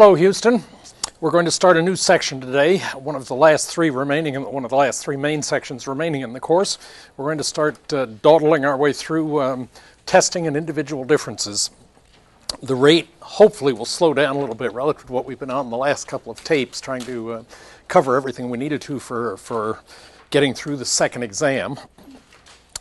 Hello, Houston. We're going to start a new section today, one of the last three main sections remaining in the course. We're going to start dawdling our way through testing and individual differences. The rate hopefully will slow down a little bit relative to what we've been on the last couple of tapes, trying to cover everything we needed to for getting through the second exam.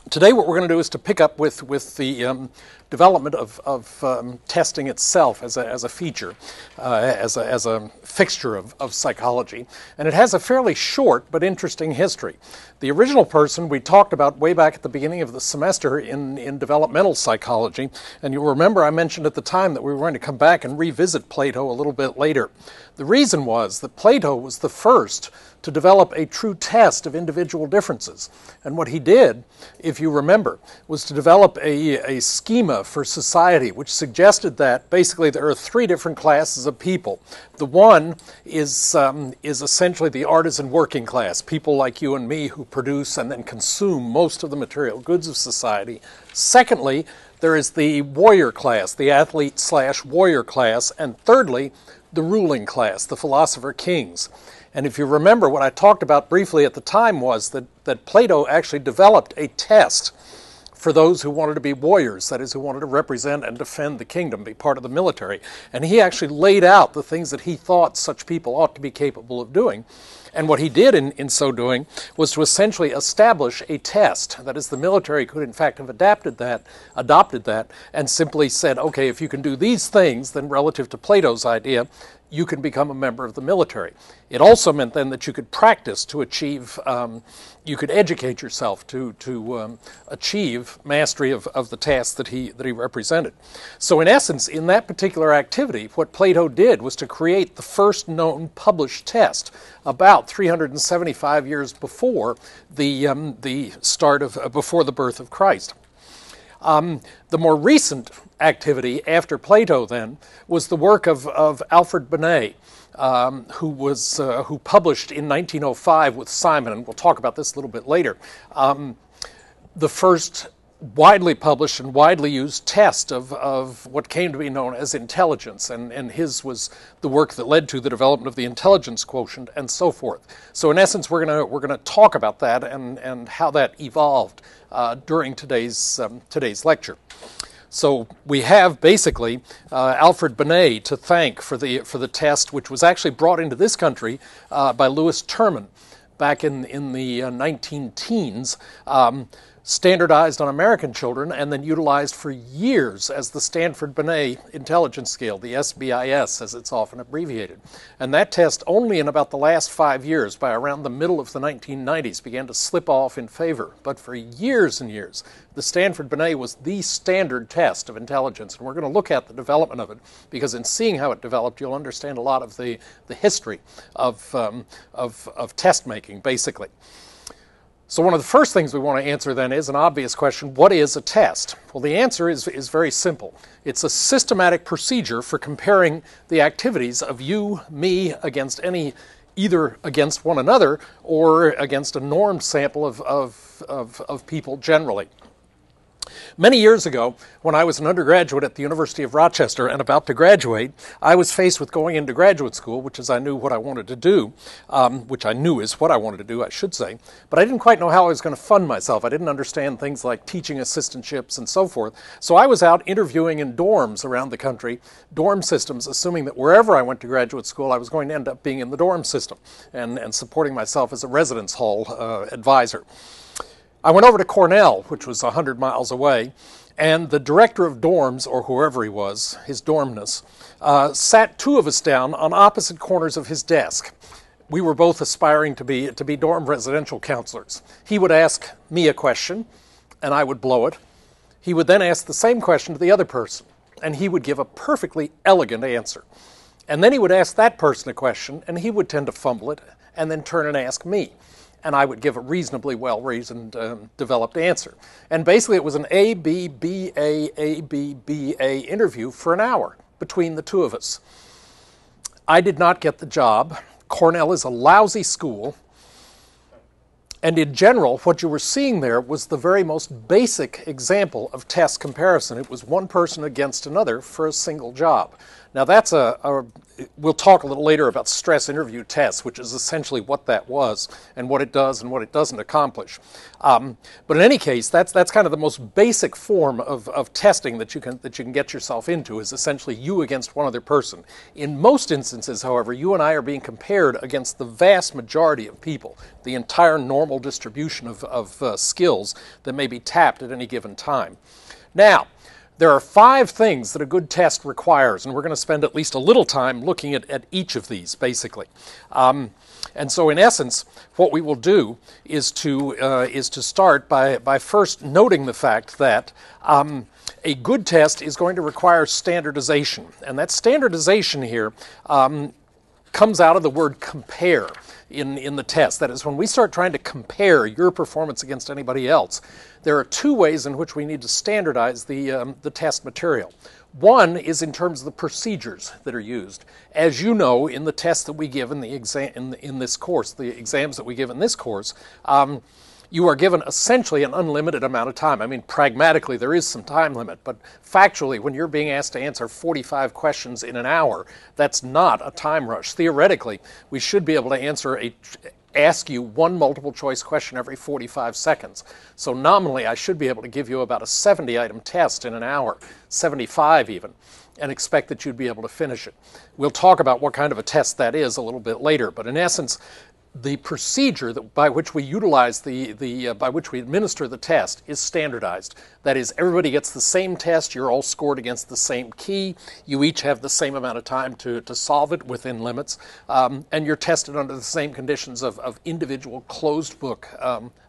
Today what we're going to do is to pick up with the development of testing itself as a feature, as a fixture of psychology. And it has a fairly short but interesting history. The original person we talked about way back at the beginning of the semester in developmental psychology, and you'll remember I mentioned at the time that we were going to come back and revisit Plato a little bit later. The reason was that Plato was the first to develop a true test of individual differences. And what he did, if you remember, was to develop a schema for society which suggested that basically there are three different classes of people. The one is essentially the artisan working class, people like you and me who produce and then consume most of the material goods of society. Secondly, there is the warrior class, the athlete/warrior class. And thirdly, the ruling class, the philosopher kings. And if you remember, what I talked about briefly at the time was that Plato actually developed a test for those who wanted to be warriors, that is, who wanted to represent and defend the kingdom, be part of the military. And he actually laid out the things that he thought such people ought to be capable of doing. And what he did in so doing was to essentially establish a test. That is, the military could in fact have adopted that, and simply said, okay, if you can do these things, then relative to Plato's idea, you can become a member of the military. It also meant then that you could practice to achieve, you could educate yourself to achieve mastery of the task that he represented. So in essence, in that particular activity, what Plato did was to create the first known published test about 375 years before the start of, before the birth of Christ. The more recent activity after Plato then was the work of Alfred Binet, who published in 1905 with Simon, and we'll talk about this a little bit later, the first widely published and widely used test of what came to be known as intelligence, and his was the work that led to the development of the intelligence quotient and so forth. So in essence, we're gonna talk about that and how that evolved during today's lecture. So we have basically Alfred Binet to thank for the test, which was actually brought into this country by Louis Terman back in the 19-teens. Standardized on American children and then utilized for years as the Stanford-Binet Intelligence Scale, the SBIS as it's often abbreviated. And that test only in about the last 5 years, by around the middle of the 1990s, began to slip off in favor. But for years and years, the Stanford-Binet was the standard test of intelligence. And we're going to look at the development of it, because in seeing how it developed, you'll understand a lot of the history of test making, basically. So one of the first things we want to answer then is an obvious question: what is a test? Well, the answer is very simple. It's a systematic procedure for comparing the activities of you, me, against either against one another or against a norm sample of people generally. Many years ago, when I was an undergraduate at the University of Rochester and about to graduate, I was faced with going into graduate school, which I knew is what I wanted to do, I should say, but I didn't quite know how I was going to fund myself. I didn't understand things like teaching assistantships and so forth. So I was out interviewing in dorms around the country, dorm systems, assuming that wherever I went to graduate school, I was going to end up being in the dorm system and supporting myself as a residence hall advisor. I went over to Cornell, which was 100 miles away, and the director of dorms, or whoever he was, his dormness, sat two of us down on opposite corners of his desk. We were both aspiring to be dorm residential counselors. He would ask me a question, and I would blow it. He would then ask the same question to the other person, and he would give a perfectly elegant answer. And then he would ask that person a question, and he would tend to fumble it, and then turn and ask me. And I would give a reasonably well-reasoned, developed answer. And basically it was an A, B, B, A, B, B, A interview for an hour between the two of us. I did not get the job. Cornell is a lousy school. And in general, what you were seeing there was the very most basic example of test comparison. It was one person against another for a single job. Now that's we'll talk a little later about stress interview tests, which is essentially what that was and what it does and what it doesn't accomplish. But in any case, that's kind of the most basic form of testing that you can get yourself into, is essentially you against one other person. In most instances, however, you and I are being compared against the vast majority of people, the entire normal distribution of skills that may be tapped at any given time. Now, there are 5 things that a good test requires, and we're going to spend at least a little time looking at each of these, basically. And so, in essence, what we will do is to start by first noting the fact that a good test is going to require standardization, and that standardization here comes out of the word compare in the test. That is, when we start trying to compare your performance against anybody else, there are 2 ways in which we need to standardize the test material. One is in terms of the procedures that are used. As you know, in the tests that we give in the exam in this course, the exams that we give in this course, you are given essentially an unlimited amount of time. I mean, pragmatically, there is some time limit, but factually, when you're being asked to answer 45 questions in an hour, that's not a time rush. Theoretically, we should be able to ask you 1 multiple choice question every 45 seconds. So nominally, I should be able to give you about a 70-item test in an hour, 75 even, and expect that you'd be able to finish it. We'll talk about what kind of a test that is a little bit later, but in essence, the procedure by which we utilize by which we administer the test is standardized. That is, everybody gets the same test, you're all scored against the same key, you each have the same amount of time to solve it within limits, and you're tested under the same conditions of individual closed book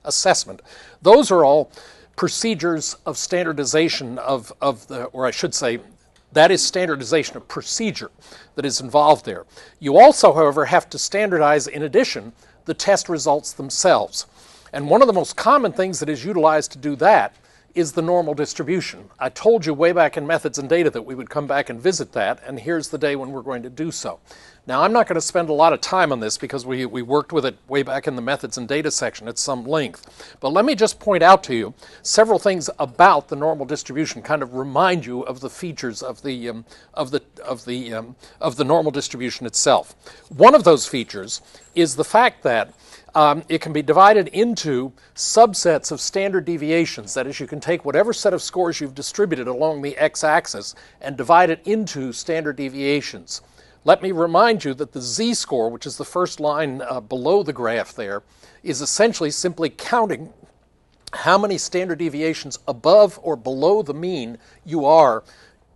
assessment. Those are all procedures of standardization or I should say, that is standardization of procedure that is involved there. You also, however, have to standardize, in addition, the test results themselves. And one of the most common things that is utilized to do that is the normal distribution. I told you way back in Methods and Data that we would come back and visit that, and here's the day when we're going to do so. Now, I'm not going to spend a lot of time on this because we worked with it way back in the Methods and Data section at some length. But let me just point out to you several things about the normal distribution, kind of remind you of the features of the normal distribution itself. One of those features is the fact that it can be divided into subsets of standard deviations. That is, you can take whatever set of scores you've distributed along the x-axis and divide it into standard deviations. Let me remind you that the z-score, which is the first line below the graph there, is essentially simply counting how many standard deviations above or below the mean you are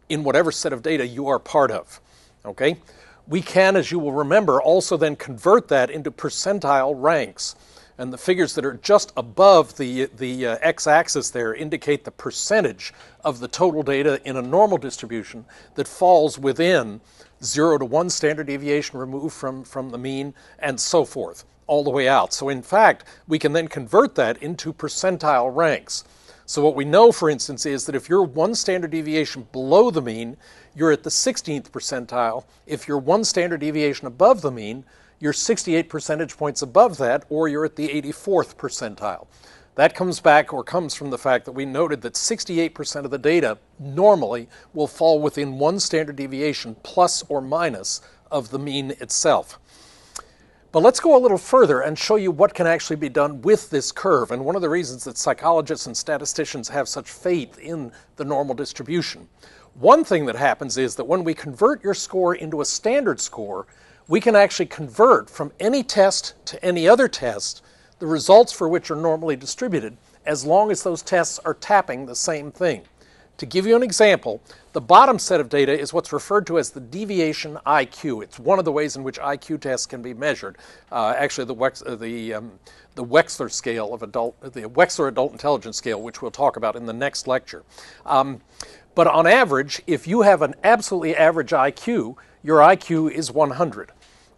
in whatever set of data you are part of. Okay? We can, as you will remember, also then convert that into percentile ranks. And the figures that are just above the x-axis there indicate the percentage of the total data in a normal distribution that falls within 0 to 1 standard deviation removed from the mean, and so forth, all the way out. So in fact, we can then convert that into percentile ranks. So what we know, for instance, is that if you're 1 standard deviation below the mean, you're at the 16th percentile. If you're 1 standard deviation above the mean, you're 68 percentage points above that, or you're at the 84th percentile. That comes from the fact that we noted that 68% of the data normally will fall within 1 standard deviation plus or minus of the mean itself. But let's go a little further and show you what can actually be done with this curve. And one of the reasons that psychologists and statisticians have such faith in the normal distribution. One thing that happens is that when we convert your score into a standard score, we can actually convert from any test to any other test the results for which are normally distributed, as long as those tests are tapping the same thing. To give you an example, the bottom set of data is what's referred to as the deviation IQ. It's one of the ways in which IQ tests can be measured. Actually, the Wechsler scale of the Wechsler Adult Intelligence Scale, which we'll talk about in the next lecture. But on average, if you have an absolutely average IQ, your IQ is 100.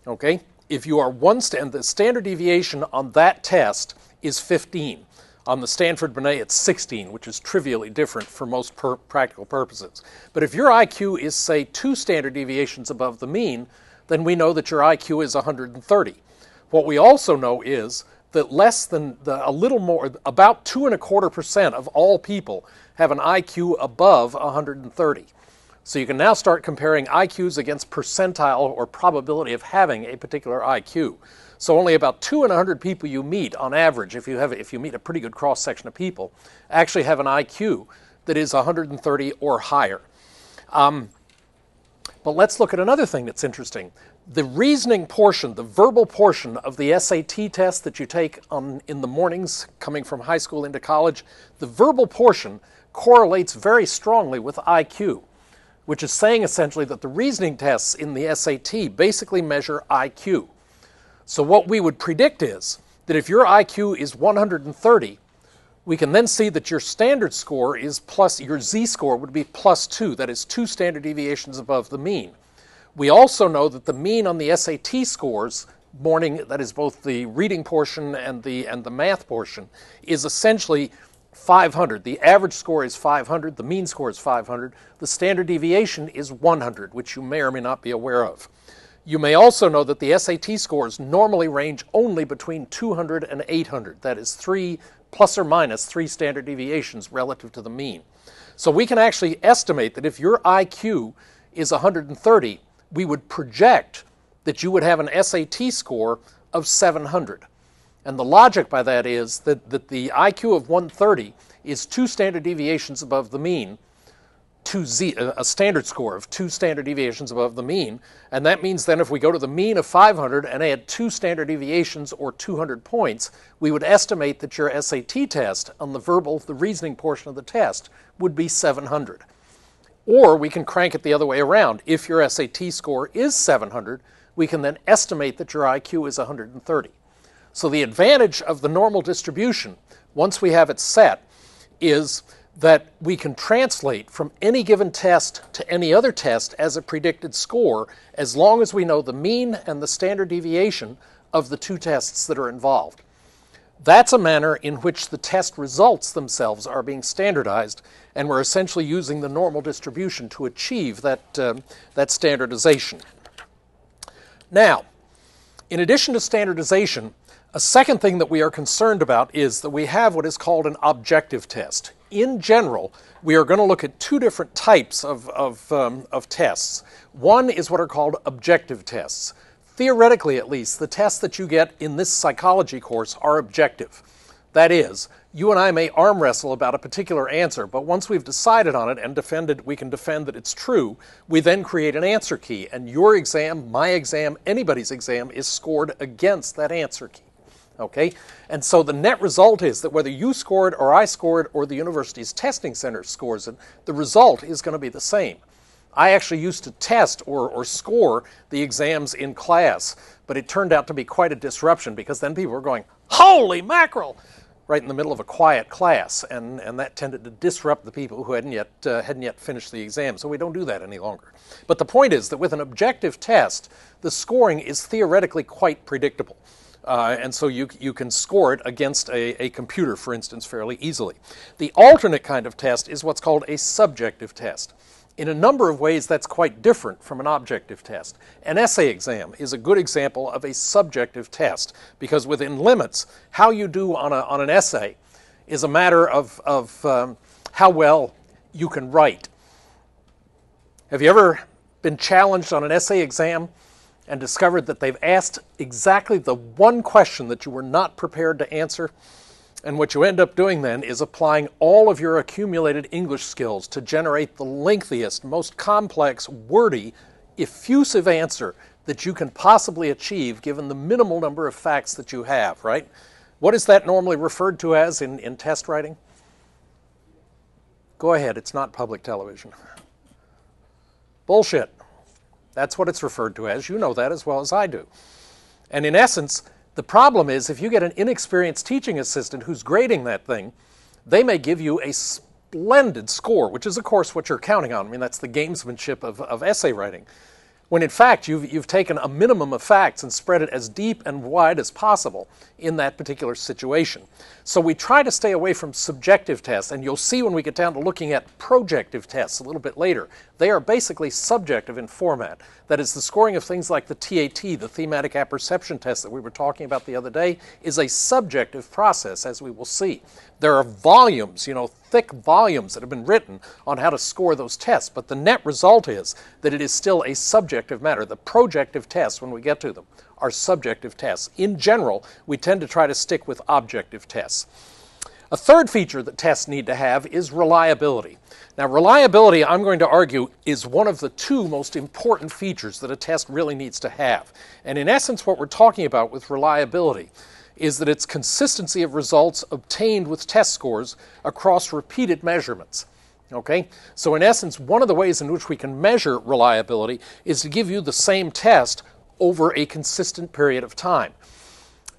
Okay? If you are the standard deviation on that test is 15. On the Stanford-Binet, it's 16, which is trivially different for most practical purposes. But if your IQ is, say, 2 standard deviations above the mean, then we know that your IQ is 130. What we also know is that about 2.25% of all people have an IQ above 130. So you can now start comparing IQs against percentile or probability of having a particular IQ. So only about 2 in 100 people you meet on average, if you meet a pretty good cross-section of people, actually have an IQ that is 130 or higher. But let's look at another thing that's interesting. The reasoning portion, the verbal portion of the SAT test that you take in the mornings coming from high school into college, the verbal portion correlates very strongly with IQ, which is saying essentially that the reasoning tests in the SAT basically measure IQ. So what we would predict is that if your IQ is 130, we can then see that your standard score is plus, your z-score would be +2. That is 2 standard deviations above the mean. We also know that the mean on the SAT scores, that is both the reading portion and the math portion, is essentially 500. The average score is 500. The mean score is 500. The standard deviation is 100, which you may or may not be aware of. You may also know that the SAT scores normally range only between 200 and 800. That is 3 plus or minus 3 standard deviations relative to the mean. So we can actually estimate that if your IQ is 130, we would project that you would have an SAT score of 700. And the logic by that is that the IQ of 130 is 2 standard deviations above the mean, a standard score of 2 standard deviations above the mean, and that means then if we go to the mean of 500 and add 2 standard deviations or 200 points, we would estimate that your SAT test on the reasoning portion of the test would be 700. Or we can crank it the other way around. If your SAT score is 700, we can then estimate that your IQ is 130. So the advantage of the normal distribution, once we have it set, is that we can translate from any given test to any other test as a predicted score as long as we know the mean and the standard deviation of the 2 tests that are involved. That's a manner in which the test results themselves are being standardized, and we're essentially using the normal distribution to achieve that standardization. Now, in addition to standardization, a second thing that we are concerned about is that we have what is called an objective test. In general, we are going to look at 2 different types of tests. One is what are called objective tests. Theoretically, at least, the tests that you get in this psychology course are objective. That is, you and I may arm wrestle about a particular answer, but once we've decided on it and we can defend that it's true, we then create an answer key, and your exam, my exam, anybody's exam is scored against that answer key. Okay? And so the net result is that whether you score it or I score it or the university's testing center scores it, the result is going to be the same. I actually used to test or score the exams in class, but it turned out to be quite a disruption because then people were going, "Holy mackerel!" right in the middle of a quiet class, and that tended to disrupt the people who hadn't yet finished the exam. So we don't do that any longer. But the point is that with an objective test, the scoring is theoretically quite predictable. And so you can score it against a computer, for instance, fairly easily. The alternate kind of test is what's called a subjective test. In a number of ways, that's quite different from an objective test. An essay exam is a good example of a subjective test because within limits, how you do on an essay is a matter of how well you can write. Have you ever been challenged on an essay exam and discovered that they've asked exactly the one question that you were not prepared to answer? And what you end up doing then is applying all of your accumulated English skills to generate the lengthiest, most complex, wordy, effusive answer that you can possibly achieve given the minimal number of facts that you have, right? What is that normally referred to as in test writing? Go ahead, it's not public television. Bullshit. That's what it's referred to as. You know that as well as I do. And in essence, the problem is if you get an inexperienced teaching assistant who's grading that thing, they may give you a splendid score, which is, of course, what you're counting on. I mean, that's the gamesmanship of essay writing. When in fact, you've taken a minimum of facts and spread it as deep and wide as possible in that particular situation. So we try to stay away from subjective tests, and you'll see when we get down to looking at projective tests a little bit later, they are basically subjective in format. That is, the scoring of things like the TAT, the thematic apperception test that we were talking about the other day, is a subjective process, as we will see. There are volumes, thick volumes that have been written on how to score those tests, but the net result is that it is still a subjective matter. The projective tests, when we get to them, are subjective tests. In general, we tend to try to stick with objective tests. A third feature that tests need to have is reliability. Now, reliability, I'm going to argue, is one of the two most important features that a test really needs to have. And in essence, what we're talking about with reliability is that it's consistency of results obtained with test scores across repeated measurements. Okay? So in essence, one of the ways in which we can measure reliability is to give you the same test over a consistent period of time.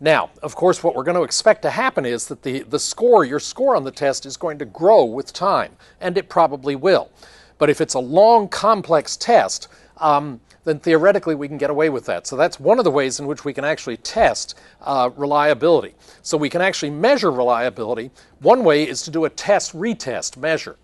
Now, of course, what we're going to expect to happen is that your score on the test is going to grow with time, and it probably will. But if it's a long, complex test, then theoretically we can get away with that. So that's one of the ways in which we can actually test reliability. So we can actually measure reliability. One way is to do a test-retest measure.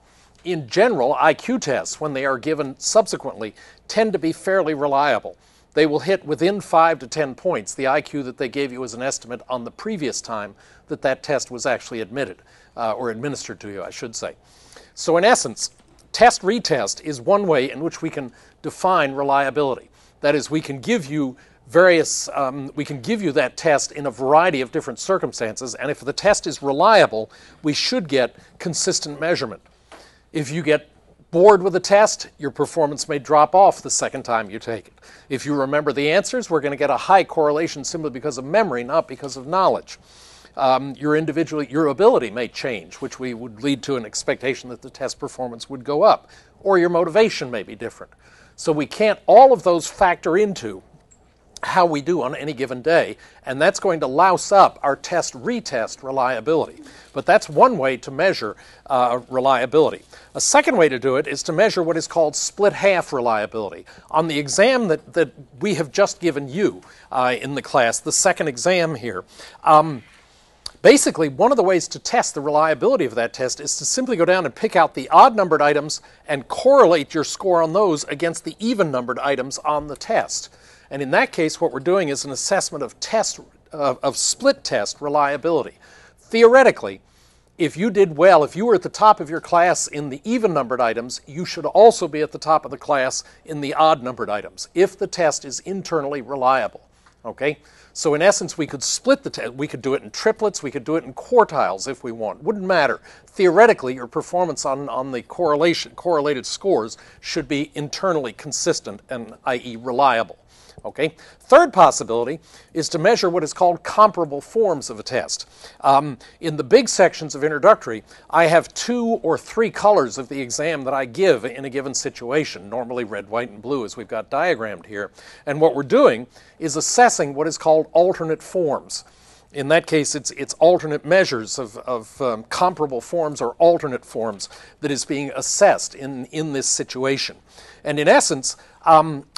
In general, IQ tests, when they are given subsequently, tend to be fairly reliable. They will hit within 5 to 10 points the IQ that they gave you as an estimate on the previous time that that test was actually admitted, or administered to you, I should say. So in essence, test-retest is one way in which we can define reliability. That is, we can give you that test in a variety of different circumstances, and if the test is reliable, we should get consistent measurement. If you get bored with a test, your performance may drop off the second time you take it. If you remember the answers, we're going to get a high correlation simply because of memory, not because of knowledge. Your ability may change, which would lead to an expectation that the test performance would go up, or your motivation may be different. So we can't all of those factor into how we do on any given day, and that's going to louse up our test-retest reliability. But that's one way to measure reliability. A second way to do it is to measure what is called split-half reliability. On the exam that we have just given you in the class, the second exam here, basically one of the ways to test the reliability of that test is to simply go down and pick out the odd-numbered items and correlate your score on those against the even-numbered items on the test. And in that case, what we're doing is an assessment of split test reliability. Theoretically, if you did well, if you were at the top of your class in the even-numbered items, you should also be at the top of the class in the odd-numbered items, if the test is internally reliable. Okay? So in essence, we could split the test. We could do it in triplets. We could do it in quartiles if we want. Wouldn't matter. Theoretically, your performance on the correlated scores should be internally consistent and, i.e., reliable. Okay. Third possibility is to measure what is called comparable forms of a test. In the big sections of introductory, I have 2 or 3 colors of the exam that I give in a given situation, normally red, white, and blue as we've got diagrammed here. And what we're doing is assessing what is called alternate forms. In that case, it's alternate measures of comparable forms or alternate forms that is being assessed in this situation. And in essence,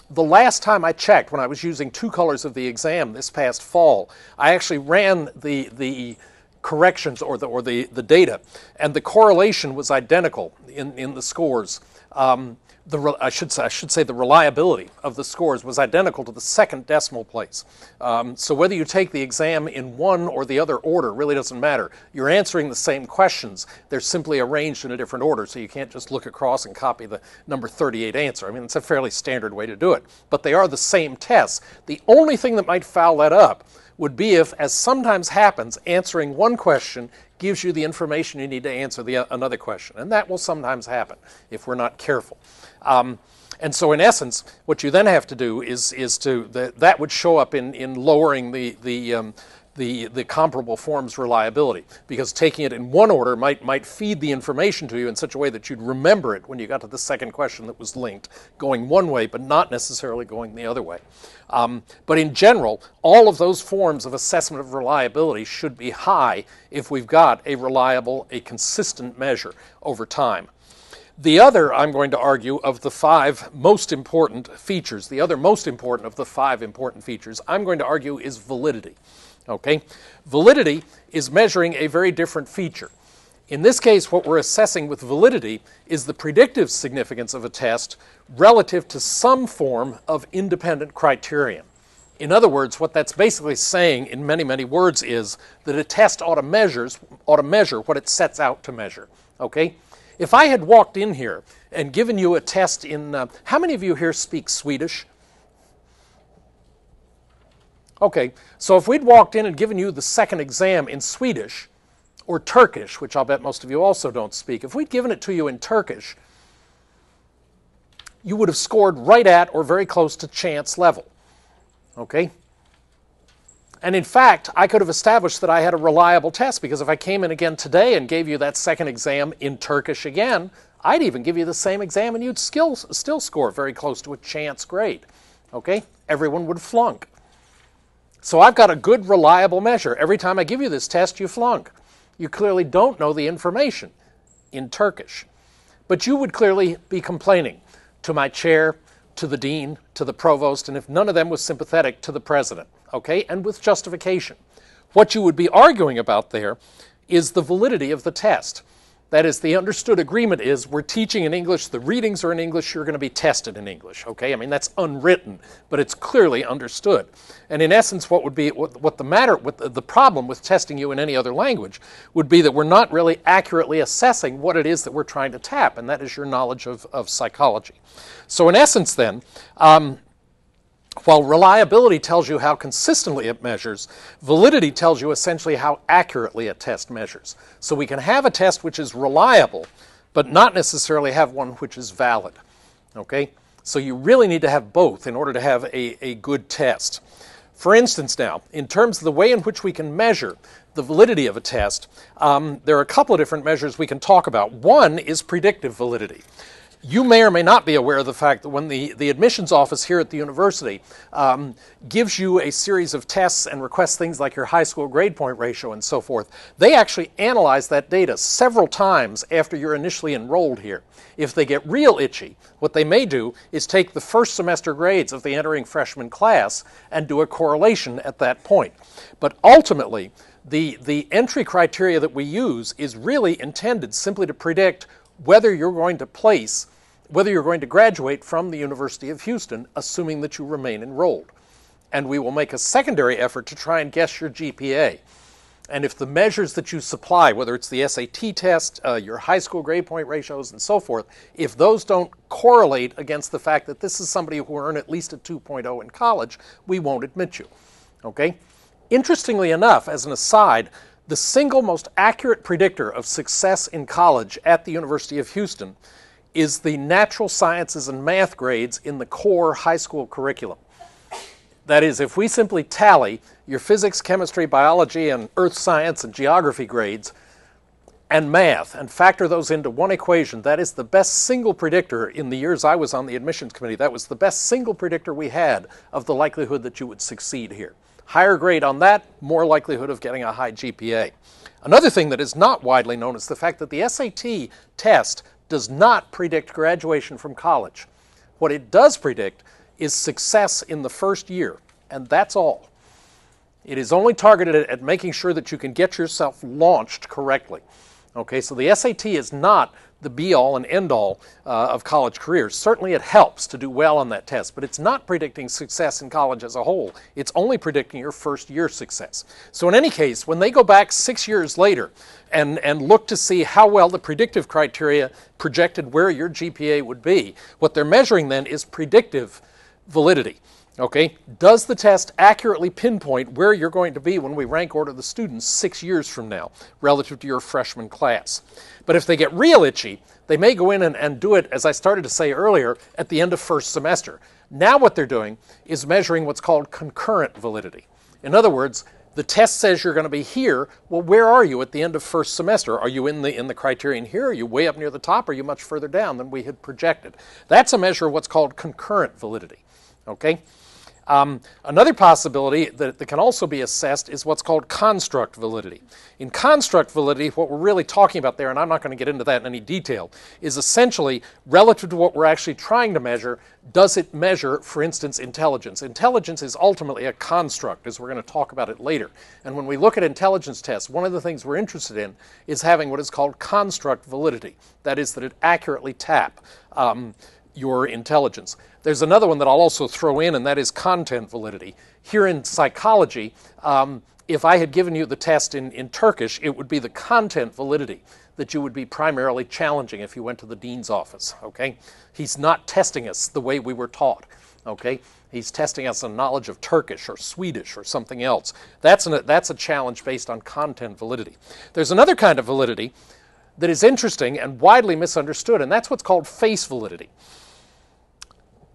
the last time I checked, when I was using 2 colors of the exam this past fall, I actually ran the corrections or the data, and the correlation was identical in the scores. I should say the reliability of the scores was identical to the second decimal place. So whether you take the exam in one or the other order really doesn't matter. You're answering the same questions. They're simply arranged in a different order, so you can't just look across and copy the number 38 answer. I mean, it's a fairly standard way to do it. But they are the same tests. The only thing that might foul that up would be if, as sometimes happens, answering one question gives you the information you need to answer another question. And that will sometimes happen if we're not careful. And so in essence, what you then have to do is that would show up in lowering the comparable forms reliability, because taking it in one order might feed the information to you in such a way that you'd remember it when you got to the second question that was linked, going one way but not necessarily going the other way. But in general, all of those forms of assessment of reliability should be high if we've got a reliable, a consistent measure over time. The other, I'm going to argue, of the 5 most important features, the other most important of the 5 important features, I'm going to argue is validity. Okay? Validity is measuring a very different feature. In this case, what we're assessing with validity is the predictive significance of a test relative to some form of independent criterion. In other words, what that's basically saying in many, many words is that a test ought to measure what it sets out to measure. Okay? If I had walked in here and given you a test in, how many of you here speak Swedish? Okay, so if we'd walked in and given you the second exam in Swedish, or Turkish, which I'll bet most of you also don't speak, if we'd given it to you in Turkish, you would have scored right at or very close to chance level. Okay? And in fact, I could have established that I had a reliable test, because if I came in again today and gave you that second exam in Turkish again, I'd even give you the same exam and you'd still score very close to a chance grade. Okay? Everyone would flunk. So I've got a good, reliable measure. Every time I give you this test, you flunk. You clearly don't know the information in Turkish. But you would clearly be complaining to my chair, to the dean, to the provost, and if none of them was sympathetic, to the president, okay, and with justification. What you would be arguing about there is the validity of the test. That is, the understood agreement is we're teaching in English, the readings are in English, you're going to be tested in English, okay? I mean, that's unwritten, but it's clearly understood. And in essence, what would be, the problem with testing you in any other language would be that we're not really accurately assessing what it is that we're trying to tap, and that is your knowledge of psychology. So in essence then, while reliability tells you how consistently it measures, validity tells you essentially how accurately a test measures. So we can have a test which is reliable, but not necessarily have one which is valid. Okay? So you really need to have both in order to have a good test. For instance now, in terms of the way in which we can measure the validity of a test, there are a couple of different measures we can talk about. One is predictive validity. You may or may not be aware of the fact that when the admissions office here at the university gives you a series of tests and requests things like your high school grade point ratio and so forth, they actually analyze that data several times after you're initially enrolled here. If they get real itchy, what they may do is take the first semester grades of the entering freshman class and do a correlation at that point. But ultimately, the entry criteria that we use is really intended simply to predict whether you're going to graduate from the University of Houston, assuming that you remain enrolled. And we will make a secondary effort to try and guess your GPA. And if the measures that you supply, whether it's the SAT test, your high school grade point ratios, and so forth, if those don't correlate against the fact that this is somebody who earned at least a 2.0 in college, we won't admit you. Okay? Interestingly enough, as an aside, the single most accurate predictor of success in college at the University of Houston is the natural sciences and math grades in the core high school curriculum. That is, if we simply tally your physics, chemistry, biology, and earth science and geography grades and math and factor those into one equation, that is the best single predictor. In the years I was on the admissions committee, that was the best single predictor we had of the likelihood that you would succeed here. Higher grade on that, more likelihood of getting a high GPA. Another thing that is not widely known is the fact that the SAT test does not predict graduation from college. What it does predict is success in the first year, and that's all. It is only targeted at making sure that you can get yourself launched correctly. Okay, so the SAT is not the be-all and end-all of college careers. Certainly it helps to do well on that test, but it's not predicting success in college as a whole. It's only predicting your first year success. So in any case, when they go back 6 years later and look to see how well the predictive criteria projected where your GPA would be, what they're measuring then is predictive validity. Okay, does the test accurately pinpoint where you're going to be when we rank order the students 6 years from now relative to your freshman class? But if they get real itchy, they may go in and do it, as I started to say earlier, at the end of first semester. Now what they're doing is measuring what's called concurrent validity. In other words, the test says you're going to be here. Well, where are you at the end of first semester? Are you in the criterion here? Are you way up near the top? Or are you much further down than we had projected? That's a measure of what's called concurrent validity. Okay? Another possibility that can also be assessed is what's called construct validity. In construct validity, what we're really talking about there, and I'm not going to get into that in any detail, is essentially relative to what we're actually trying to measure, does it measure, for instance, intelligence? Intelligence is ultimately a construct, as we're going to talk about it later. And when we look at intelligence tests, one of the things we're interested in is having what is called construct validity. That is, that it accurately tap your intelligence. There's another one that I'll also throw in, and that is content validity. Here in psychology, if I had given you the test in Turkish, it would be the content validity that you would be primarily challenging if you went to the dean's office, okay? He's not testing us the way we were taught, okay? He's testing us on knowledge of Turkish or Swedish or something else. That's a challenge based on content validity. There's another kind of validity that is interesting and widely misunderstood, and that's what's called face validity.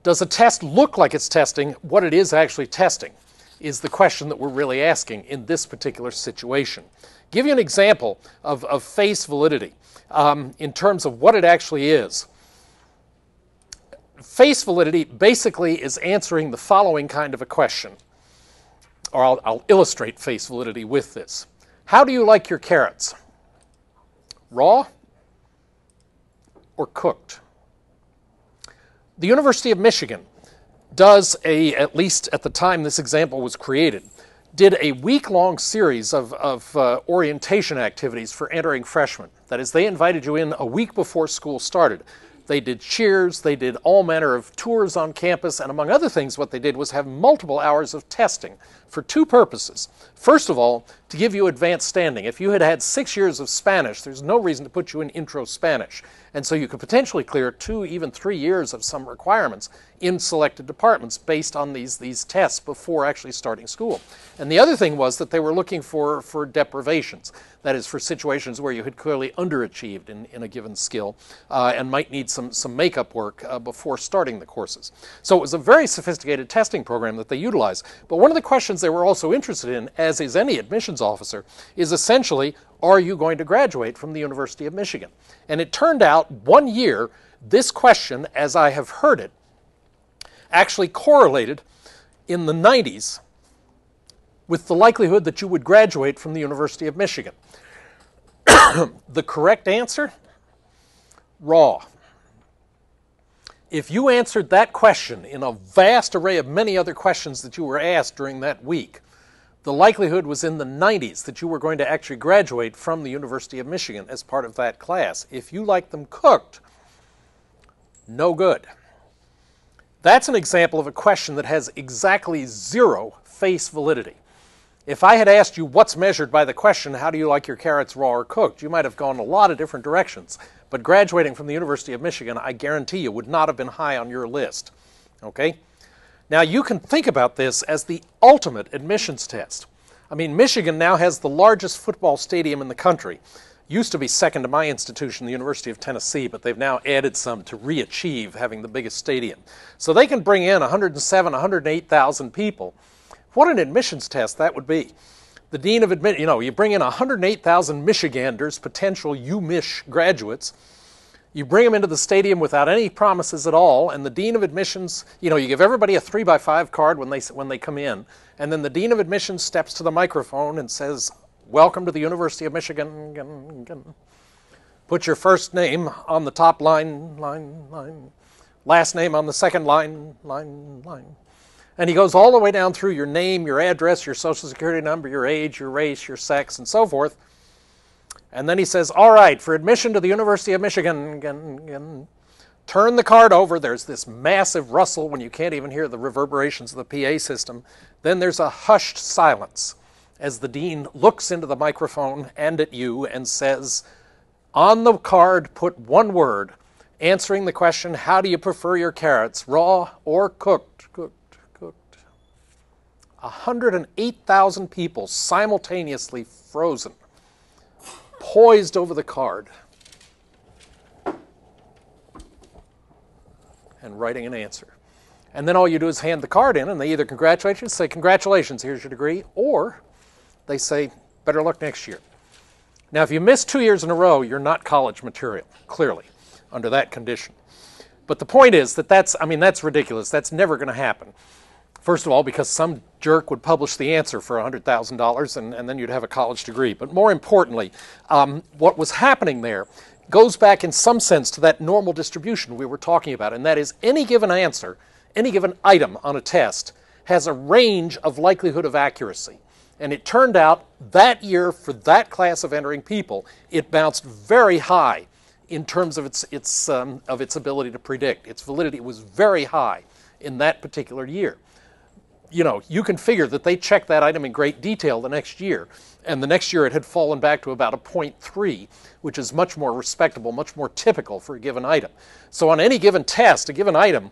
Does a test look like it's testing what it is actually testing? Is the question that we're really asking in this particular situation. Give you an example of face validity in terms of what it actually is. Face validity basically is answering the following kind of a question, or I'll illustrate face validity with this. How do you like your carrots? Raw or cooked? The University of Michigan does at least at the time this example was created, did a week-long series of orientation activities for entering freshmen. That is, they invited you in a week before school started. They did cheers, they did all manner of tours on campus, and among other things, what they did was have multiple hours of testing for two purposes. First of all, to give you advanced standing. If you had had 6 years of Spanish, there's no reason to put you in intro Spanish. And so you could potentially clear 2, even 3 years of some requirements in selected departments based on these tests before actually starting school. And the other thing was that they were looking for deprivations. That is, for situations where you had clearly underachieved in a given skill and might need some makeup work before starting the courses. So it was a very sophisticated testing program that they utilized. But one of the questions they were also interested in, as is any admissions officer, is essentially, are you going to graduate from the University of Michigan? And it turned out 1 year, this question, as I have heard it, actually correlated in the 90s with the likelihood that you would graduate from the University of Michigan. The correct answer? Raw. If you answered that question in a vast array of many other questions that you were asked during that week, the likelihood was in the 90s that you were going to actually graduate from the University of Michigan as part of that class. If you like them cooked, no good. That's an example of a question that has exactly zero face validity. If I had asked you what's measured by the question, how do you like your carrots raw or cooked, you might have gone a lot of different directions. But graduating from the University of Michigan, I guarantee you, would not have been high on your list. Okay? Now, you can think about this as the ultimate admissions test. I mean, Michigan now has the largest football stadium in the country. Used to be second to my institution, the University of Tennessee, but they've now added some to re-achieve having the biggest stadium. So they can bring in 107, 108,000 people. What an admissions test that would be. The dean of admission, you bring in 108,000 Michiganders, potential UMich graduates. You bring them into the stadium without any promises at all, and the dean of admissions, you give everybody a 3x5 card when they come in, and then the dean of admissions steps to the microphone and says, "Welcome to the University of Michigan. Put your first name on the top line, last name on the second line. And he goes all the way down through your name, your address, your social security number, your age, your race, your sex, and so forth. And then he says, all right, for admission to the University of Michigan, turn the card over. There's this massive rustle when you can't even hear the reverberations of the PA system. Then there's a hushed silence as the dean looks into the microphone and at you and says, on the card, put one word, answering the question, how do you prefer your carrots, raw or cooked? 108,000 people simultaneously frozen, poised over the card, and writing an answer. And then all you do is hand the card in, and they either congratulate you, say, congratulations, here's your degree, or they say, better luck next year. Now, if you miss 2 years in a row, you're not college material, clearly, under that condition. But the point is that that's ridiculous. That's never going to happen. First of all, because some jerk would publish the answer for $100,000 and then you'd have a college degree. But more importantly, what was happening there goes back in some sense to that normal distribution we were talking about, and that is any given answer, any given item on a test has a range of likelihood of accuracy. And it turned out that year for that class of entering people, it bounced very high in terms of its ability to predict. Its validity was very high in that particular year. you know, you can figure that they checked that item in great detail the next year, and the next year it had fallen back to about a 0.3, which is much more respectable, much more typical for a given item. So on any given test, a given item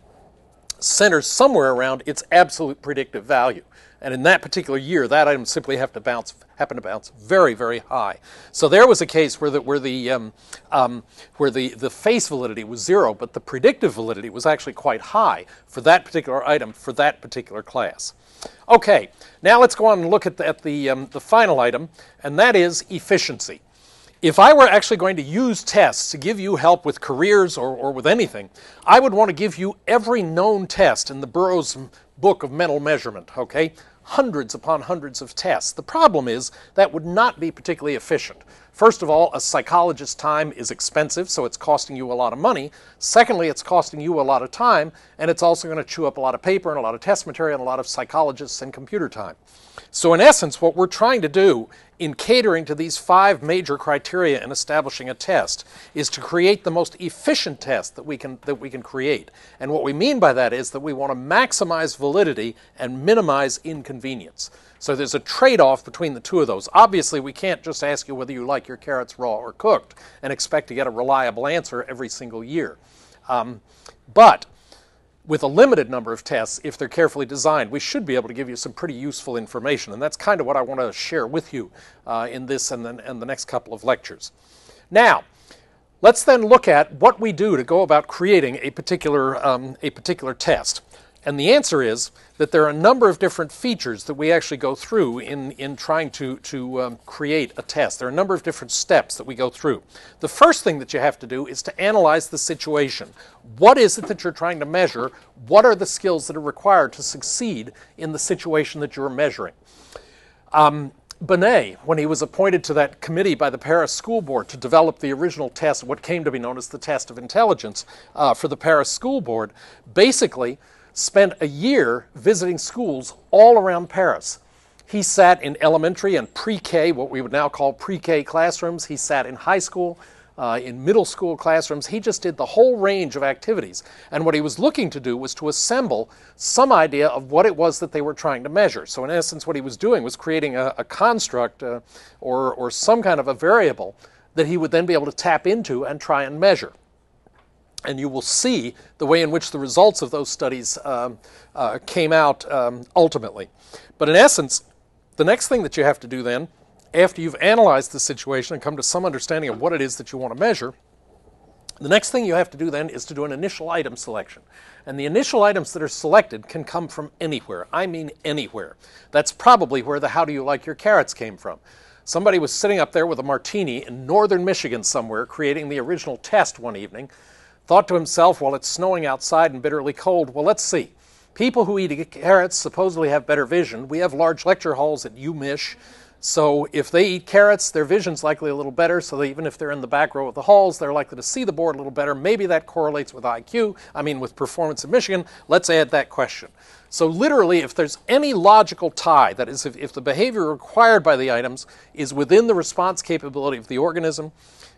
centers somewhere around its absolute predictive value. And in that particular year, that item simply happened to bounce very, very high. So there was a case where the face validity was 0, but the predictive validity was actually quite high for that particular item for that particular class. Okay, now let's go on and look at the final item, and that is efficiency. If I were actually going to use tests to give you help with careers or with anything, I would want to give you every known test in the Burroughs book of mental measurement, okay? Hundreds upon hundreds of tests. The problem is that would not be particularly efficient. First of all, a psychologist's time is expensive, so it's costing you a lot of money. Secondly, it's costing you a lot of time, and it's also going to chew up a lot of paper and a lot of test material and a lot of psychologists and computer time. So in essence, what we're trying to do in catering to these 5 major criteria in establishing a test is to create the most efficient test that we can create. And what we mean by that is that we want to maximize validity and minimize inconvenience. So there's a trade-off between the two of those. Obviously, we can't just ask you whether you like your carrots raw or cooked and expect to get a reliable answer every single year. But with a limited number of tests, if they're carefully designed, we should be able to give you some pretty useful information. And that's kind of what I want to share with you in this and the next couple of lectures. Now, let's then look at what we do to go about creating a particular test. And the answer is that there are a number of different features that we actually go through in trying to create a test. There are a number of different steps that we go through. The first thing that you have to do is to analyze the situation. What is it that you're trying to measure? What are the skills that are required to succeed in the situation that you're measuring? Binet, when he was appointed to that committee by the Paris School Board to develop the original test, what came to be known as the test of intelligence for the Paris School Board, basically spent a year visiting schools all around Paris. He sat in elementary and pre-K, what we would now call pre-K classrooms. He sat in high school, in middle school classrooms. He just did the whole range of activities. And what he was looking to do was to assemble some idea of what it was that they were trying to measure. So in essence, what he was doing was creating a construct or some kind of a variable that he would then be able to tap into and try and measure. And you will see the way in which the results of those studies came out ultimately. But in essence, the next thing that you have to do then, after you've analyzed the situation and come to some understanding of what it is that you want to measure, the next thing you have to do then is to do an initial item selection. And the initial items that are selected can come from anywhere. I mean anywhere. That's probably where the "how do you like your carrots" came from. Somebody was sitting up there with a martini in northern Michigan somewhere creating the original test one evening, thought to himself, well, it's snowing outside and bitterly cold. Well, let's see. People who eat carrots supposedly have better vision. We have large lecture halls at UMich, so if they eat carrots, their vision's likely a little better, so that even if they're in the back row of the halls, they're likely to see the board a little better. Maybe that correlates with IQ, with performance in Michigan. Let's add that question. So literally, if there's any logical tie, that is, if the behavior required by the items is within the response capability of the organism,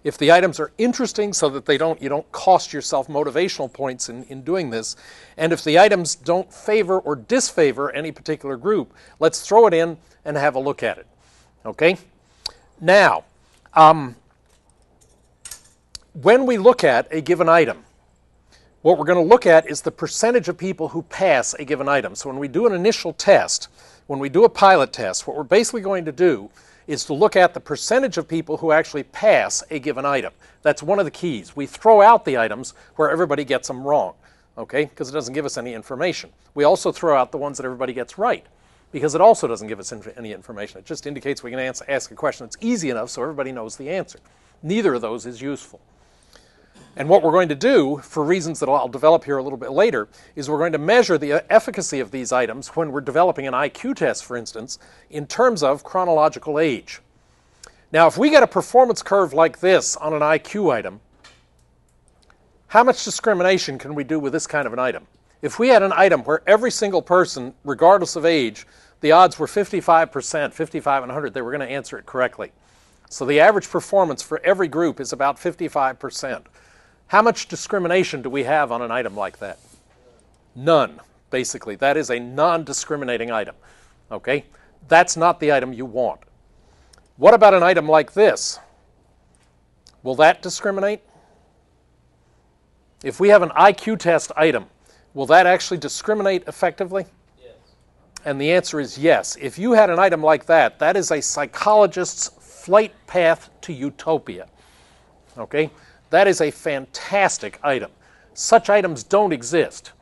if the items are interesting so that you don't cost yourself motivational points in doing this, and if the items don't favor or disfavor any particular group, let's throw it in and have a look at it. Okay? Now, when we look at a given item, what we're going to look at is the percentage of people who pass a given item. So when we do an initial test, when we do a pilot test, what we're basically going to do is to look at the percentage of people who actually pass a given item. That's one of the keys. We throw out the items where everybody gets them wrong, okay, because it doesn't give us any information. We also throw out the ones that everybody gets right, because it also doesn't give us any information. It just indicates we can ask a question that's easy enough so everybody knows the answer. Neither of those is useful. And what we're going to do, for reasons that I'll develop here a little bit later, is we're going to measure the efficacy of these items when we're developing an IQ test, for instance, in terms of chronological age. Now, if we get a performance curve like this on an IQ item, how much discrimination can we do with this kind of an item? If we had an item where every single person, regardless of age, the odds were 55%, 55 and 100, they were going to answer it correctly. So the average performance for every group is about 55%. How much discrimination do we have on an item like that? None. basically. That is a non-discriminating item, okay? That's not the item you want. What about an item like this? Will that discriminate? If we have an IQ test item, will that actually discriminate effectively? Yes. And the answer is yes. If you had an item like that, that is a psychologist's flight path to utopia. Okay? That is a fantastic item. Such items don't exist.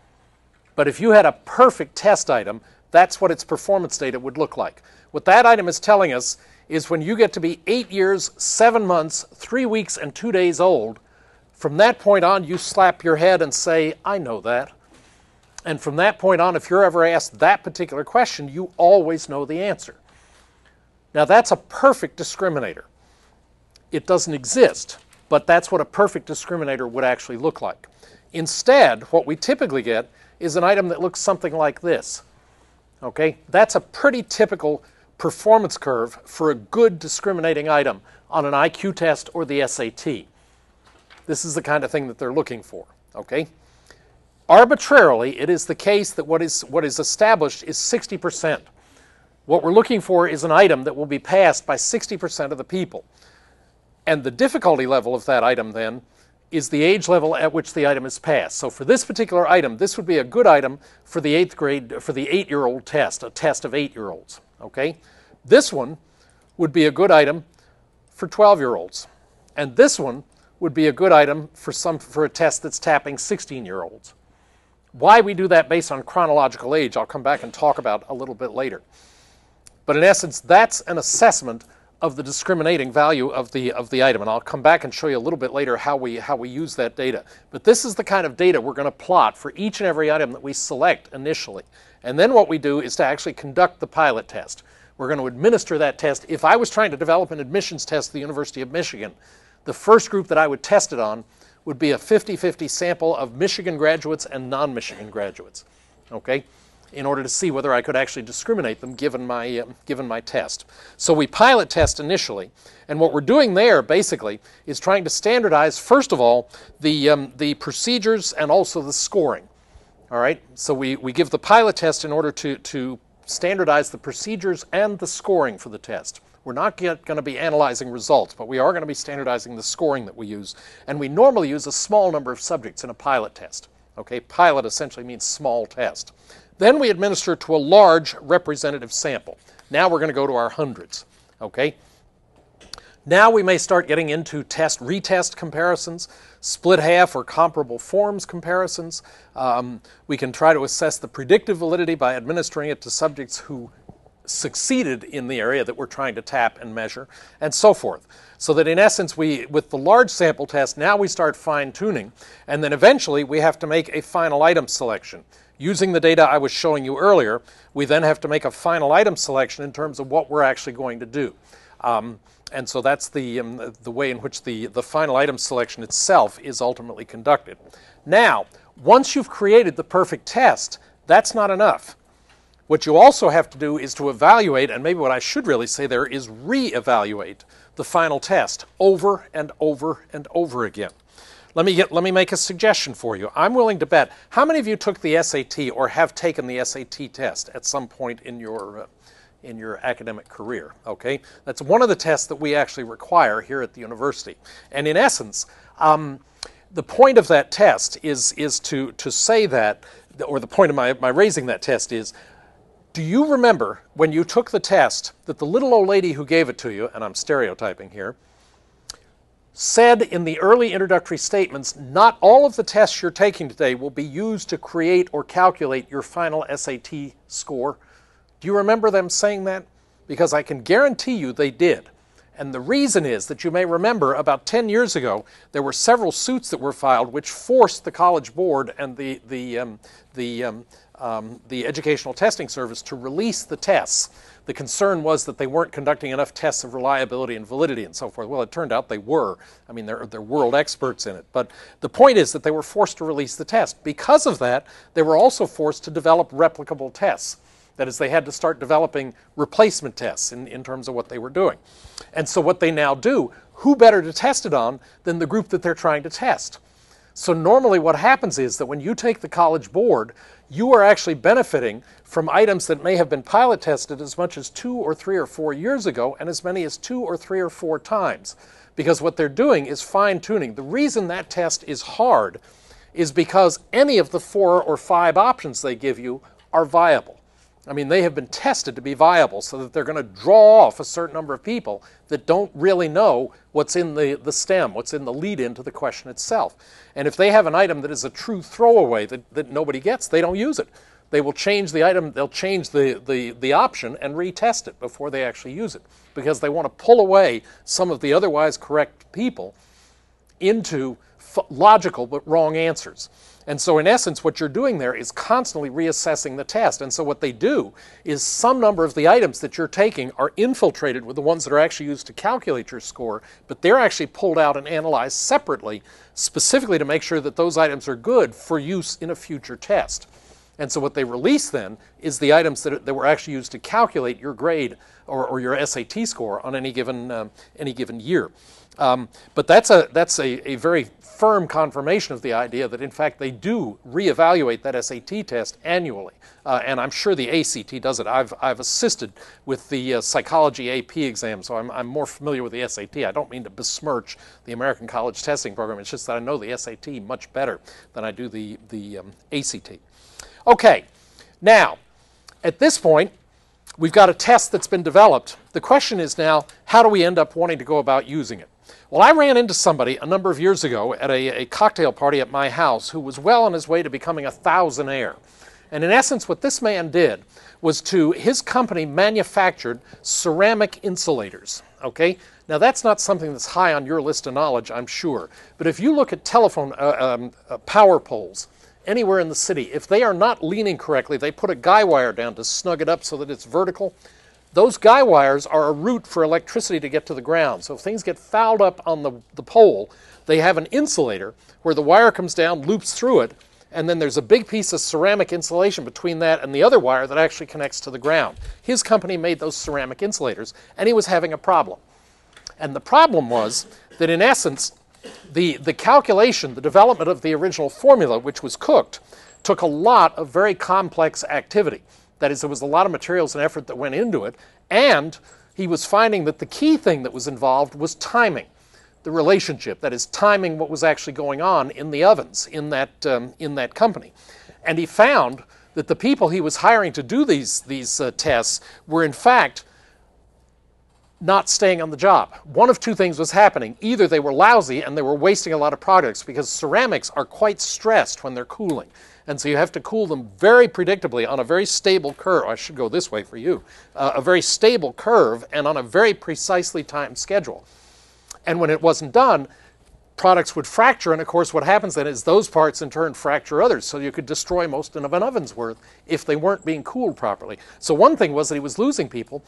But if you had a perfect test item, that's what its performance data would look like. What that item is telling us is when you get to be 8 years, 7 months, 3 weeks, and 2 days old, from that point on, you slap your head and say, I know that. And from that point on, if you're ever asked that particular question, you always know the answer. Now, that's a perfect discriminator. It doesn't exist, but that's what a perfect discriminator would actually look like. Instead, what we typically get is an item that looks something like this. Okay? That's a pretty typical performance curve for a good discriminating item on an IQ test or the SAT. This is the kind of thing that they're looking for. Okay? Arbitrarily, it is the case that what is established is 60%. What we're looking for is an item that will be passed by 60% of the people. And the difficulty level of that item, then, is the age level at which the item is passed. So for this particular item, this would be a good item for the 8th grade, for the 8-year-old test, a test of 8-year-olds. Okay? This one would be a good item for 12-year-olds. And this one would be a good item for a test that's tapping 16-year-olds. Why we do that based on chronological age, I'll come back and talk about a little bit later. But in essence, that's an assessment of the discriminating value of the item. And I'll come back and show you a little bit later how we use that data. But this is the kind of data we're going to plot for each and every item that we select initially. And then what we do is to actually conduct the pilot test. We're going to administer that test. If I was trying to develop an admissions test at the University of Michigan, the first group that I would test it on would be a 50-50 sample of Michigan graduates and non-Michigan graduates, okay, in order to see whether I could actually discriminate them given my test. So we pilot test initially, and what we're doing there basically is trying to standardize, first of all, the procedures and also the scoring. All right, so we give the pilot test in order to standardize the procedures and the scoring for the test. We're not going to be analyzing results, but we are going to be standardizing the scoring that we use. And we normally use a small number of subjects in a pilot test. Okay, pilot essentially means small test. Then we administer to a large representative sample. Now we're going to go to our hundreds. Okay? Now we may start getting into retest comparisons, split half or comparable forms comparisons. We can try to assess the predictive validity by administering it to subjects who succeeded in the area that we're trying to tap and measure, and so forth. So that in essence, with the large sample test, now we start fine-tuning, and then eventually we have to make a final item selection. Using the data I was showing you earlier, we then have to make a final item selection in terms of what we're actually going to do. And so that's the way in which the final item selection itself is ultimately conducted. Now, once you've created the perfect test, that's not enough. What you also have to do is to evaluate, and maybe what I should really say there is re-evaluate the final test over and over and over again. Let me make a suggestion for you. I'm willing to bet, how many of you took the SAT or have taken the SAT test at some point in your academic career? Okay, that's one of the tests that we actually require here at the university. And in essence, the point of that test is to say that, or the point of my raising that test is, do you remember when you took the test that the little old lady who gave it to you, and I'm stereotyping here, said in the early introductory statements, not all of the tests you're taking today will be used to create or calculate your final SAT score? Do you remember them saying that? Because I can guarantee you they did. And the reason is that you may remember about 10 years ago, there were several suits that were filed which forced the College Board and the Educational Testing Service to release the tests. The concern was that they weren't conducting enough tests of reliability and validity and so forth. Well, it turned out they were. I mean, they're world experts in it. But the point is that they were forced to release the test. Because of that, they were also forced to develop replicable tests. That is, they had to start developing replacement tests in terms of what they were doing. And so what they now do, who better to test it on than the group that they're trying to test? So normally what happens is that when you take the College Board, you are actually benefiting from items that may have been pilot tested as much as 2 or 3 or 4 years ago and as many as 2 or 3 or 4 times. Because what they're doing is fine-tuning. The reason that test is hard is because any of the 4 or 5 options they give you are viable. I mean, they have been tested to be viable so that they're going to draw off a certain number of people that don't really know what's in the stem, what's in the lead-in to the question itself. And if they have an item that is a true throwaway that nobody gets, they don't use it. They will change the item, they'll change the option and retest it before they actually use it, because they want to pull away some of the otherwise correct people into logical but wrong answers. And so in essence, what you're doing there is constantly reassessing the test. And so what they do is some number of the items that you're taking are infiltrated with the ones that are actually used to calculate your score, but they're actually pulled out and analyzed separately, specifically to make sure that those items are good for use in a future test. And so what they release then is the items that were actually used to calculate your grade or your SAT score on any given year. But that's a very firm confirmation of the idea that, in fact, they do reevaluate that SAT test annually. And I'm sure the ACT does it. I've assisted with the psychology AP exam, so I'm more familiar with the SAT. I don't mean to besmirch the American College Testing Program. It's just that I know the SAT much better than I do the ACT. Okay, now, at this point, we've got a test that's been developed. The question is now, how do we end up wanting to go about using it? Well, I ran into somebody a number of years ago at a cocktail party at my house who was well on his way to becoming a thousandaire. And in essence, what this man did was his company manufactured ceramic insulators, okay? Now, that's not something that's high on your list of knowledge, I'm sure. But if you look at telephone power poles anywhere in the city, if they are not leaning correctly, they put a guy wire down to snug it up so that it's vertical. Those guy wires are a route for electricity to get to the ground. So if things get fouled up on the pole, they have an insulator where the wire comes down, loops through it, and then there's a big piece of ceramic insulation between that and the other wire that actually connects to the ground. His company made those ceramic insulators, and he was having a problem. And the problem was that, in essence, the calculation, the development of the original formula, which was cooked, took a lot of very complex activity. That is, there was a lot of materials and effort that went into it, and he was finding that the key thing that was involved was timing, the relationship, that is, timing what was actually going on in the ovens in that company. And he found that the people he was hiring to do these tests were, in fact, not staying on the job. One of two things was happening. Either they were lousy and they were wasting a lot of products, because ceramics are quite stressed when they're cooling. And so you have to cool them very predictably on a very stable curve. I should go this way for you. A very stable curve and on a very precisely timed schedule. And when it wasn't done, products would fracture, and of course what happens then is those parts in turn fracture others, so you could destroy most of an oven's worth if they weren't being cooled properly. So one thing was that he was losing people,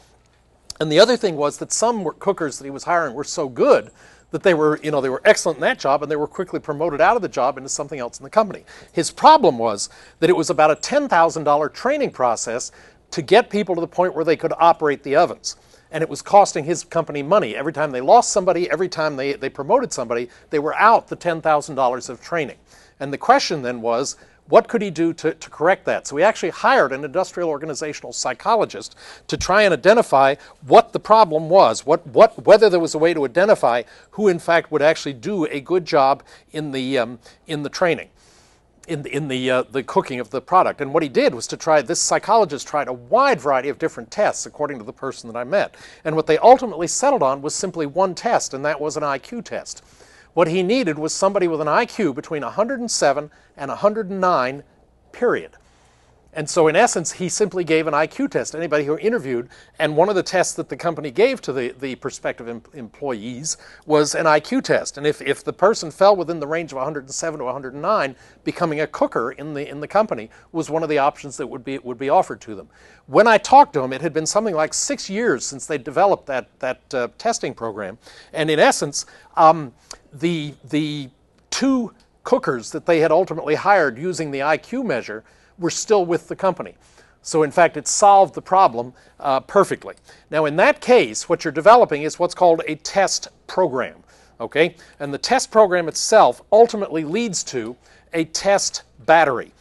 and the other thing was that some cookers that he was hiring were so good that they were excellent in that job, and they were quickly promoted out of the job into something else in the company. His problem was that it was about a $10,000 training process to get people to the point where they could operate the ovens. And it was costing his company money. Every time they lost somebody, every time they promoted somebody, they were out the $10,000 of training. And the question then was, what could he do to correct that? So he actually hired an industrial organizational psychologist to try and identify what the problem was, whether there was a way to identify who in fact would actually do a good job in the training, in the cooking of the product. And what he did was this psychologist tried a wide variety of different tests according to the person that I met. And what they ultimately settled on was simply one test, and that was an IQ test. What he needed was somebody with an IQ between 107 and 109, period. And so in essence, he simply gave an IQ test to anybody who interviewed, and one of the tests that the company gave to the prospective employees was an IQ test. And if the person fell within the range of 107 to 109, becoming a cooker in the company was one of the options that would be offered to them. When I talked to him, it had been something like 6 years since they developed that testing program, and in essence, the two cookers that they had ultimately hired using the IQ measure were still with the company. So in fact, it solved the problem perfectly. Now in that case, what you're developing is what's called a test program. Okay? And the test program itself ultimately leads to a test battery.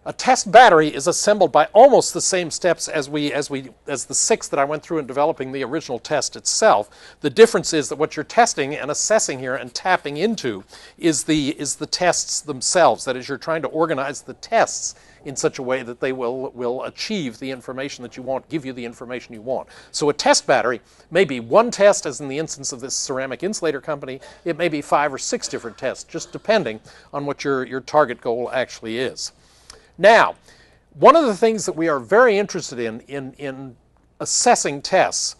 A test battery is assembled by almost the same steps as the 6 that I went through in developing the original test itself. The difference is that what you're testing and assessing here and tapping into is the tests themselves. That is, you're trying to organize the tests in such a way that they will achieve the information that you want, give you the information you want. So a test battery may be one test, as in the instance of this ceramic insulator company. It may be 5 or 6 different tests, just depending on what your target goal actually is. Now, one of the things that we are very interested in assessing tests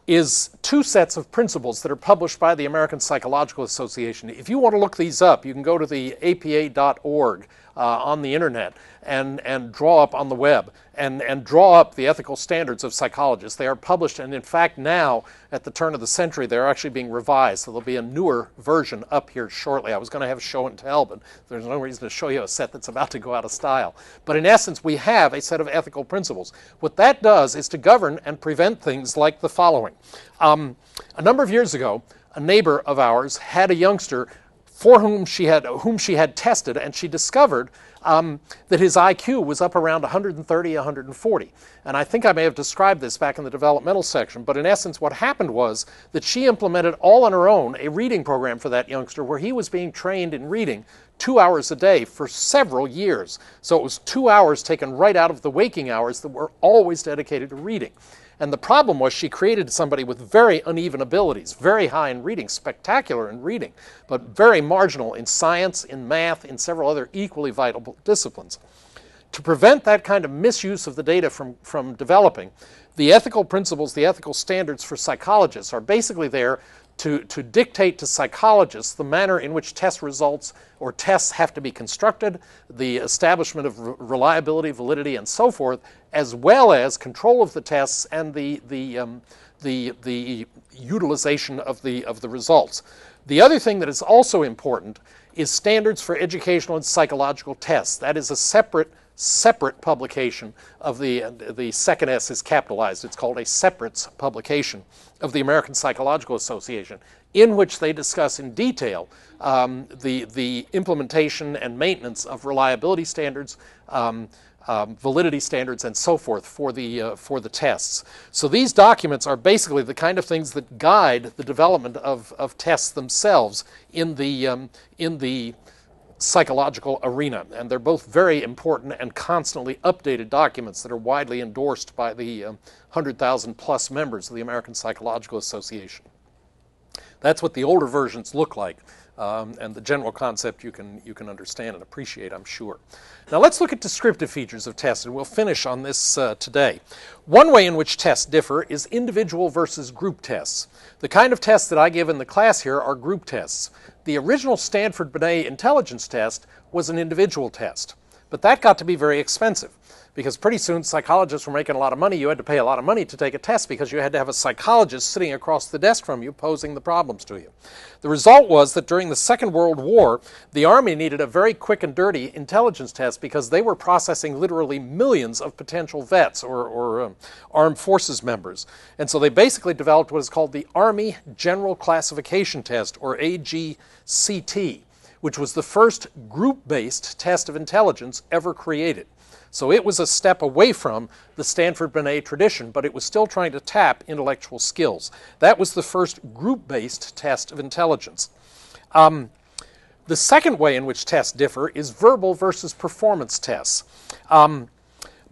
is 2 sets of principles that are published by the American Psychological Association. If you want to look these up, you can go to the apa.org on the internet and draw up on the web and draw up the ethical standards of psychologists. They are published, and in fact now, at the turn of the century, they're actually being revised. So there'll be a newer version up here shortly. I was going to have a show and tell, but there's no reason to show you a set that's about to go out of style. But in essence, we have a set of ethical principles. What that does is to govern and prevent things like the following. A number of years ago, a neighbor of ours had a youngster for whom she had tested, and she discovered that his IQ was up around 130, 140. And I think I may have described this back in the developmental section, but in essence what happened was that she implemented all on her own a reading program for that youngster where he was being trained in reading 2 hours a day for several years. So it was 2 hours taken right out of the waking hours that were always dedicated to reading. And the problem was she created somebody with very uneven abilities, very high in reading, spectacular in reading, but very marginal in science, in math, in several other equally vital disciplines. To prevent that kind of misuse of the data from developing, the ethical principles, the ethical standards for psychologists are basically there to dictate to psychologists the manner in which test results or tests have to be constructed, the establishment of reliability, validity, and so forth, as well as control of the tests and the utilization of the results. The other thing that is also important is standards for educational and psychological tests. That is a separate publication of the second S is capitalized. It's called a separates publication of the American Psychological Association, in which they discuss in detail the implementation and maintenance of reliability standards, validity standards, and so forth for the tests. So these documents are basically the kind of things that guide the development of tests themselves in the psychological arena, and they're both very important and constantly updated documents that are widely endorsed by the 100,000 plus members of the American Psychological Association. That's what the older versions look like, and the general concept you can understand and appreciate, I'm sure. Now let's look at descriptive features of tests, and we'll finish on this today. One way in which tests differ is individual versus group tests. The kind of tests that I give in the class here are group tests. The original Stanford-Binet intelligence test was an individual test, but that got to be very expensive because pretty soon psychologists were making a lot of money. You had to pay a lot of money to take a test because you had to have a psychologist sitting across the desk from you posing the problems to you. The result was that during the Second World War, the Army needed a very quick and dirty intelligence test because they were processing literally millions of potential vets or armed forces members. And so they basically developed what is called the Army General Classification Test, or AGCT, which was the first group-based test of intelligence ever created. So it was a step away from the Stanford-Binet tradition, but it was still trying to tap intellectual skills. That was the first group-based test of intelligence. The second way in which tests differ is verbal versus performance tests.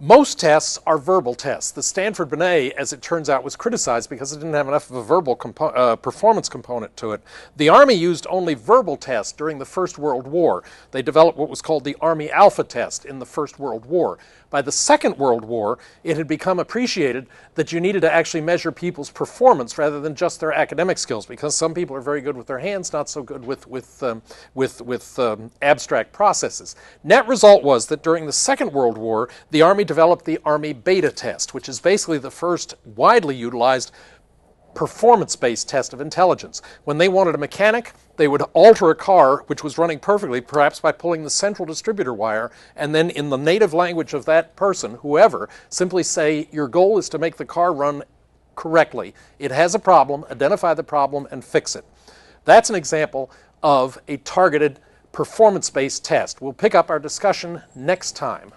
Most tests are verbal tests. The Stanford-Binet, as it turns out, was criticized because it didn't have enough of a verbal performance component to it. The Army used only verbal tests during the First World War. They developed what was called the Army Alpha Test in the First World War. By the Second World War, it had become appreciated that you needed to actually measure people's performance rather than just their academic skills, because some people are very good with their hands, not so good with abstract processes. Net result was that during the Second World War, the Army developed the Army Beta Test, which is basically the first widely utilized performance-based test of intelligence. When they wanted a mechanic, they would alter a car which was running perfectly, perhaps by pulling the central distributor wire, and then in the native language of that person, whoever, simply say, your goal is to make the car run correctly. It has a problem, identify the problem, and fix it. That's an example of a targeted performance-based test. We'll pick up our discussion next time.